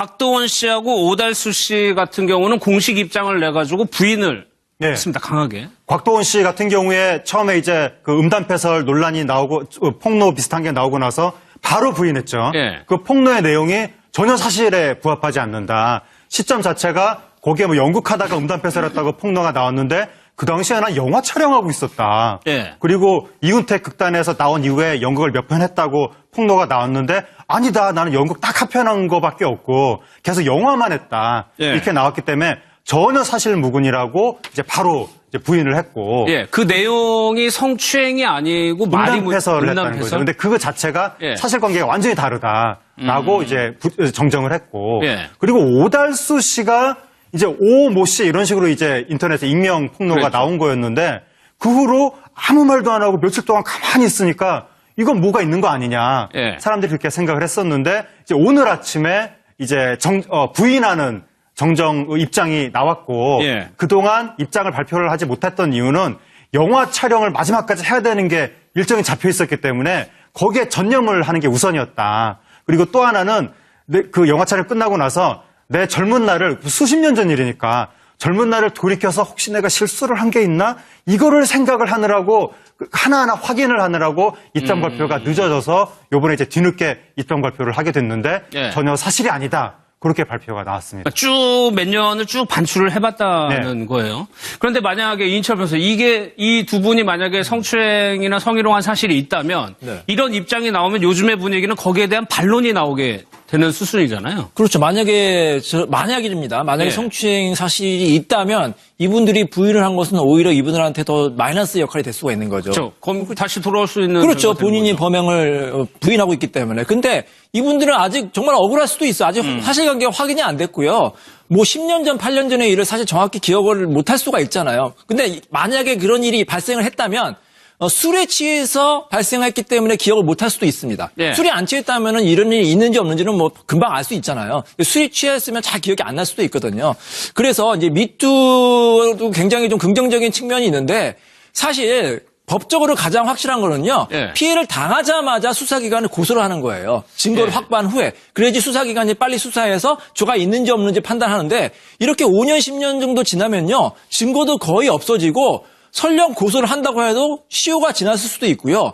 곽도원 씨하고 오달수 씨 같은 경우는 공식 입장을 내가지고 부인을 했습니다. 강하게. 곽도원 씨 같은 경우에 처음에 이제 그 음담패설 논란이 나오고 폭로 비슷한 게 나오고 나서 바로 부인했죠. 그 폭로의 내용이 전혀 사실에 부합하지 않는다. 시점 자체가 거기에 뭐 연극하다가 음담패설했다고 폭로가 나왔는데 그 당시에 난 영화 촬영하고 있었다. 그리고 이훈택 극단에서 나온 이후에 연극을 몇 편 했다고 폭로가 나왔는데 아니다. 나는 연극 딱 한 편 한 거밖에 없고 계속 영화만 했다. 이렇게 나왔기 때문에 전혀 사실무근이라고 이제 바로 이제 부인을 했고. 그 내용이 성추행이 아니고 음담패설을 했다는 거죠. 근데 그거 자체가 사실관계가 완전히 다르다라고 이제 정정을 했고. 그리고 오달수 씨가 이제 오 모 씨 이런 식으로 이제 인터넷에 익명 폭로가 나온 거였는데 그 후로 아무 말도 안 하고 며칠 동안 가만히 있으니까 이건 뭐가 있는 거 아니냐. 사람들이 그렇게 생각을 했었는데 이제 오늘 아침에 이제 부인하는 정정 입장이 나왔고 그동안 입장을 발표를 하지 못했던 이유는 영화 촬영을 마지막까지 해야 되는 게 일정이 잡혀 있었기 때문에 거기에 전념을 하는 게 우선이었다. 그리고 또 하나는 그 영화 촬영 끝나고 나서 내 젊은 날을 수십 년 전 일이니까 젊은 날을 돌이켜서 혹시 내가 실수를 한 게 있나? 이거를 생각을 하느라고 하나하나 확인을 하느라고 입장 발표가 늦어져서 요번에 이제 뒤늦게 입장 발표를 하게 됐는데 전혀 사실이 아니다. 그렇게 발표가 나왔습니다. 쭉 몇 년을 쭉 반출을 해봤다는 거예요. 그런데 만약에 이인철 변호사, 이 두 분이 만약에 성추행이나 성희롱한 사실이 있다면 이런 입장이 나오면 요즘의 분위기는 거기에 대한 반론이 나오게 되는 수순이잖아요. 그렇죠. 만약입니다. 만약에 성추행 사실이 있다면 이분들이 부인을 한 것은 오히려 이분들한테 더 마이너스 역할이 될 수가 있는 거죠. 그렇죠. 다시 돌아올 수 있는. 그렇죠. 본인이 범행을 부인하고 있기 때문에. 근데 이분들은 아직 정말 억울할 수도 있어요. 아직 사실관계가 확인이 안 됐고요. 뭐 10년 전, 8년 전의 일을 사실 정확히 기억을 못할 수가 있잖아요. 근데 만약에 그런 일이 발생을 했다면 술에 취해서 발생했기 때문에 기억을 못할 수도 있습니다. 술이 안 취했다면 이런 일이 있는지 없는지는 뭐 금방 알 수 있잖아요. 술이 취했으면 잘 기억이 안 날 수도 있거든요. 그래서 이제 미투도 굉장히 좀 긍정적인 측면이 있는데 사실 법적으로 가장 확실한 거는요. 피해를 당하자마자 수사기관을 고소를 하는 거예요. 증거를 확보한 후에. 그래야지 수사기관이 빨리 수사해서 죄가 있는지 없는지 판단하는데 이렇게 5년, 10년 정도 지나면요. 증거도 거의 없어지고 설령 고소를 한다고 해도 시효가 지났을 수도 있고요.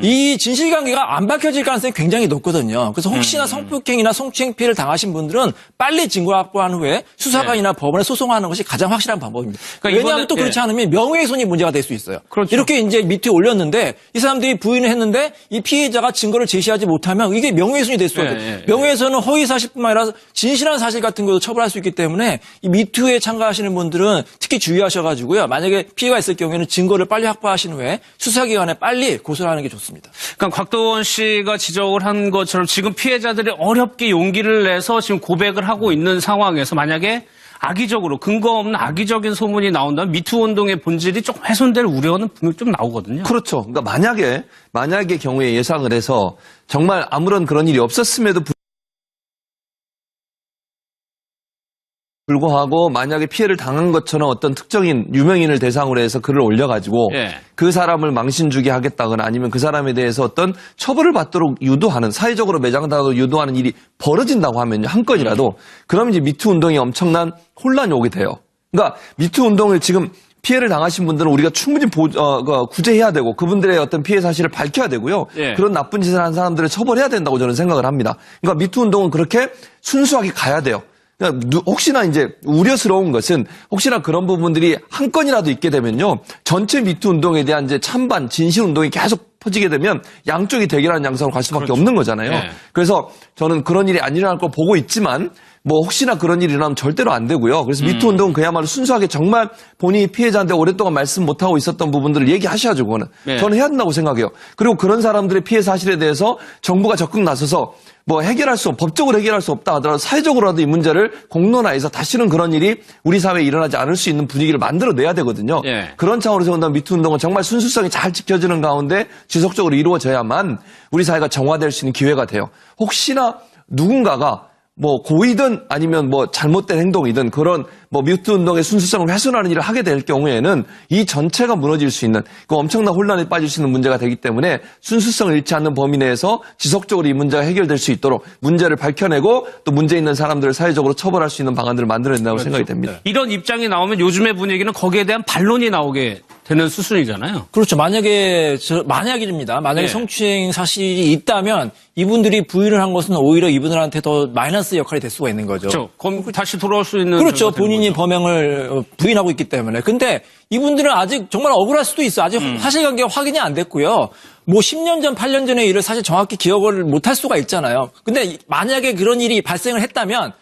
이 진실관계가 안 밝혀질 가능성이 굉장히 높거든요. 그래서 혹시나 성폭행이나 성추행 피해를 당하신 분들은 빨리 증거 확보한 후에 수사관이나 법원에 소송하는 것이 가장 확실한 방법입니다. 그러니까 왜냐하면 또 그렇지 않으면 명예훼손이 문제가 될 수 있어요. 이렇게 이제 미투에 올렸는데 이 사람들이 부인을 했는데 이 피해자가 증거를 제시하지 못하면 이게 명예훼손이 될 수가 있어요. 명예훼손은 허위사실뿐만 아니라 진실한 사실 같은 것도 처벌할 수 있기 때문에 이 미투에 참가하시는 분들은 특히 주의하셔가지고요. 만약에 피해가 있을 경우에는 증거를 빨리 확보하신 후에 수사기관에 빨리 고소를 하는 게 좋습니다. 그러니까 곽도원 씨가 지적을 한 것처럼 지금 피해자들이 어렵게 용기를 내서 지금 고백을 하고 있는 상황에서 만약에 악의적으로 근거 없는 악의적인 소문이 나온다면 미투 운동의 본질이 조금 훼손될 우려는 분명히 좀 나오거든요. 그렇죠. 그러니까 만약의 경우에 예상을 해서 정말 아무런 그런 일이 없었음에도 불구하고 만약에 피해를 당한 것처럼 어떤 특정인 유명인을 대상으로 해서 글을 올려가지고 그 사람을 망신 주게 하겠다거나 아니면 그 사람에 대해서 어떤 처벌을 받도록 유도하는 사회적으로 매장당하도록 유도하는 일이 벌어진다고 하면요. 한 건이라도 그럼 이제 미투 운동이 엄청난 혼란이 오게 돼요. 그러니까 미투 운동을 지금 피해를 당하신 분들은 우리가 충분히 구제해야 되고 그분들의 어떤 피해 사실을 밝혀야 되고요. 그런 나쁜 짓을 한 사람들을 처벌해야 된다고 저는 생각을 합니다. 그러니까 미투 운동은 그렇게 순수하게 가야 돼요. 혹시나 이제 우려스러운 것은 혹시나 그런 부분들이 한 건이라도 있게 되면요. 전체 미투 운동에 대한 이제 찬반, 진실 운동이 계속 퍼지게 되면 양쪽이 대결하는 양상으로 갈 수밖에 없는 거잖아요. 그래서 저는 그런 일이 안 일어날 걸 보고 있지만 뭐 혹시나 그런 일이 일어나면 절대로 안 되고요. 그래서 미투 운동은 그야말로 순수하게 정말 본인이 피해자한테 오랫동안 말씀 못하고 있었던 부분들을 얘기하셔야죠. 그거는. 저는 해야 된다고 생각해요. 그리고 그런 사람들의 피해 사실에 대해서 정부가 적극 나서서 뭐 법적으로 해결할 수 없다 하더라도 사회적으로라도 이 문제를 공론화해서 다시는 그런 일이 우리 사회에 일어나지 않을 수 있는 분위기를 만들어내야 되거든요. 그런 차원에서 본다면 미투 운동은 정말 순수성이 잘 지켜지는 가운데 지속적으로 이루어져야만 우리 사회가 정화될 수 있는 기회가 돼요. 혹시나 누군가가 뭐 고의든 아니면 뭐 잘못된 행동이든 그런 뭐 미투 운동의 순수성을 훼손하는 일을 하게 될 경우에는 이 전체가 무너질 수 있는 그 엄청난 혼란에 빠질 수 있는 문제가 되기 때문에 순수성을 잃지 않는 범위 내에서 지속적으로 이 문제가 해결될 수 있도록 문제를 밝혀내고 또 문제 있는 사람들을 사회적으로 처벌할 수 있는 방안들을 만들어낸다고 그렇죠. 생각이 됩니다. 이런 입장이 나오면 요즘의 분위기는 거기에 대한 반론이 나오게 되는 수순이잖아요. 그렇죠. 만약입니다. 만약에 성추행 사실이 있다면 이분들이 부인을 한 것은 오히려 이분들한테 더 마이너스 역할이 될 수가 있는 거죠. 그렇죠. 그럼 다시 돌아올 수 있는. 그렇죠. 본인이 범행을 부인하고 있기 때문에. 근데 이분들은 아직 정말 억울할 수도 있어요. 아직 사실관계가 확인이 안 됐고요. 뭐 10년 전, 8년 전의 일을 사실 정확히 기억을 못할 수가 있잖아요. 근데 만약에 그런 일이 발생을 했다면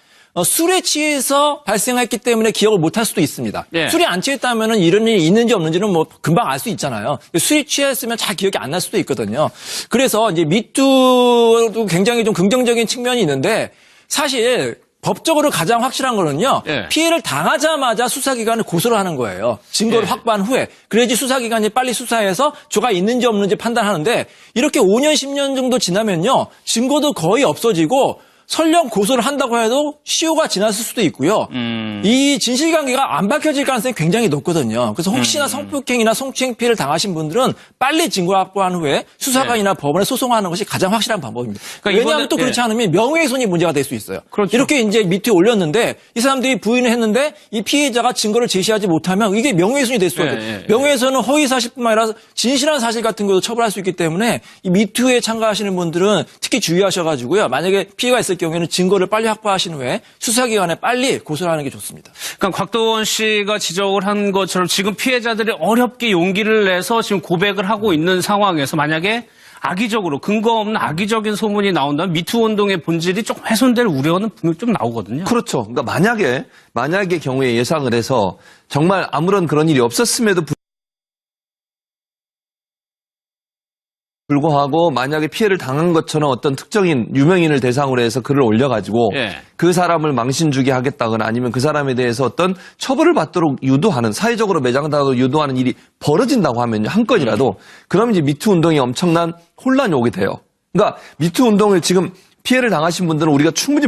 술에 취해서 발생했기 때문에 기억을 못할 수도 있습니다. 예. 술이 안 취했다면은 이런 일이 있는지 없는지는 뭐 금방 알 수 있잖아요. 술이 취했으면 잘 기억이 안 날 수도 있거든요. 그래서 이제 미투도 굉장히 좀 긍정적인 측면이 있는데 사실 법적으로 가장 확실한 거는요. 예. 피해를 당하자마자 수사기관을 고소를 하는 거예요. 증거를 확보한 후에. 그래야지 수사기관이 빨리 수사해서 죄가 있는지 없는지 판단하는데 이렇게 5년, 10년 정도 지나면요. 증거도 거의 없어지고 설령 고소를 한다고 해도 시효가 지났을 수도 있고요. 이 진실관계가 안 밝혀질 가능성이 굉장히 높거든요. 그래서 혹시나 성폭행이나 성추행 피해를 당하신 분들은 빨리 증거를 확보한 후에 수사관이나 법원에 소송하는 것이 가장 확실한 방법입니다. 그러니까 왜냐하면 또 그렇지 않으면 명예훼손이 문제가 될 수 있어요. 그렇죠. 이렇게 이제 밑에 올렸는데 이 사람들이 부인을 했는데 이 피해자가 증거를 제시하지 못하면 이게 명예훼손이 될 수가 있어요. 명예훼손은 허위사실뿐만 아니라 진실한 사실 같은 것도 처벌할 수 있기 때문에 이 미투에 참가하시는 분들은 특히 주의하셔가지고요. 만약에 피해가 있을 경우에는 증거를 빨리 확보하신 후에 수사기관에 빨리 고소를 하는 게 좋습니다. 그러니까 곽도원 씨가 지적을 한 것처럼 지금 피해자들이 어렵게 용기를 내서 지금 고백을 하고 있는 상황에서 만약에 악의적으로 근거 없는 악의적인 소문이 나온다면 미투 운동의 본질이 조금 훼손될 우려는 분명히 좀 나오거든요. 그렇죠. 그러니까 만약의 경우에 예상을 해서 정말 아무런 그런 일이 없었음에도 불구하고 만약에 피해를 당한 것처럼 어떤 특정인 유명인을 대상으로 해서 글을 올려가지고 그 사람을 망신 주게 하겠다거나 아니면 그 사람에 대해서 어떤 처벌을 받도록 유도하는 사회적으로 매장당하도록 유도하는 일이 벌어진다고 하면요. 한 건이라도 그럼 이제 미투 운동에 엄청난 혼란이 오게 돼요. 그러니까 미투 운동을 지금 피해를 당하신 분들은 우리가 충분히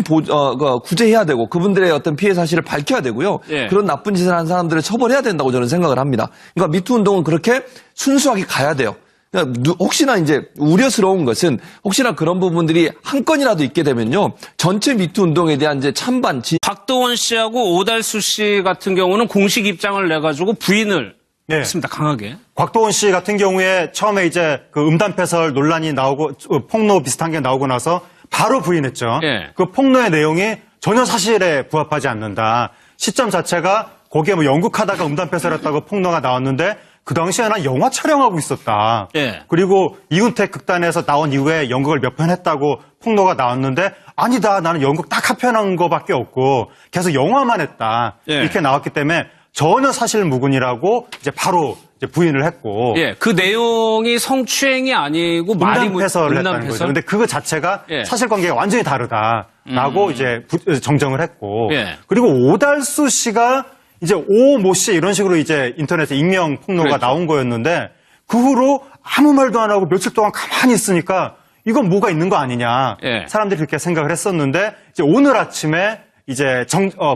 구제해야 되고 그분들의 어떤 피해 사실을 밝혀야 되고요. 그런 나쁜 짓을 한 사람들을 처벌해야 된다고 저는 생각을 합니다. 그러니까 미투 운동은 그렇게 순수하게 가야 돼요. 그러니까 혹시나 이제 우려스러운 것은 혹시나 그런 부분들이 한 건이라도 있게 되면요. 전체 미투 운동에 대한 이제 찬반. 곽도원 씨하고 오달수 씨 같은 경우는 공식 입장을 내가지고 부인을 했습니다. 강하게. 곽도원 씨 같은 경우에 처음에 이제 그 음담패설 논란이 나오고 폭로 비슷한 게 나오고 나서 바로 부인했죠. 그 폭로의 내용이 전혀 사실에 부합하지 않는다. 시점 자체가 거기에 뭐 연극하다가 음담패설했다고 폭로가 나왔는데 그 당시에 난 영화 촬영하고 있었다. 그리고 이훈택 극단에서 나온 이후에 연극을 몇 편 했다고 폭로가 나왔는데 아니다. 나는 연극 딱 한 편 한 거밖에 없고 계속 영화만 했다. 이렇게 나왔기 때문에 전혀 사실무근이라고 이제 바로 이제 부인을 했고. 그 내용이 성추행이 아니고 음담패설을 했다는 거죠. 근데 그거 자체가 사실관계가 완전히 다르다라고 이제 정정을 했고. 그리고 오달수 씨가 이제 모 씨 이런 식으로 이제 인터넷에 익명 폭로가 나온 거였는데 그 후로 아무 말도 안 하고 며칠 동안 가만히 있으니까 이건 뭐가 있는 거 아니냐. 사람들이 그렇게 생각을 했었는데 이제 오늘 아침에 이제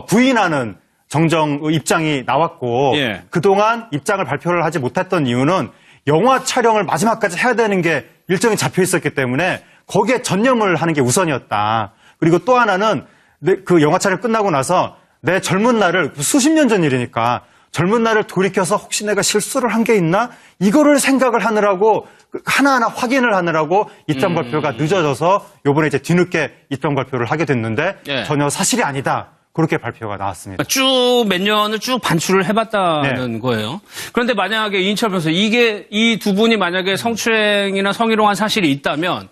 부인하는 정정 입장이 나왔고 그동안 입장을 발표를 하지 못했던 이유는 영화 촬영을 마지막까지 해야 되는 게 일정이 잡혀 있었기 때문에 거기에 전념을 하는 게 우선이었다. 그리고 또 하나는 그 영화 촬영 끝나고 나서 내 젊은 날을 수십 년 전 일이니까 젊은 날을 돌이켜서 혹시 내가 실수를 한 게 있나? 이거를 생각을 하느라고 하나하나 확인을 하느라고 입장 발표가 늦어져서 요번에 이제 뒤늦게 입장 발표를 하게 됐는데 전혀 사실이 아니다. 그렇게 발표가 나왔습니다. 쭉 몇 년을 쭉 반출을 해봤다는 거예요. 그런데 만약에 이인철 변호사 이 두 분이 만약에 성추행이나 성희롱한 사실이 있다면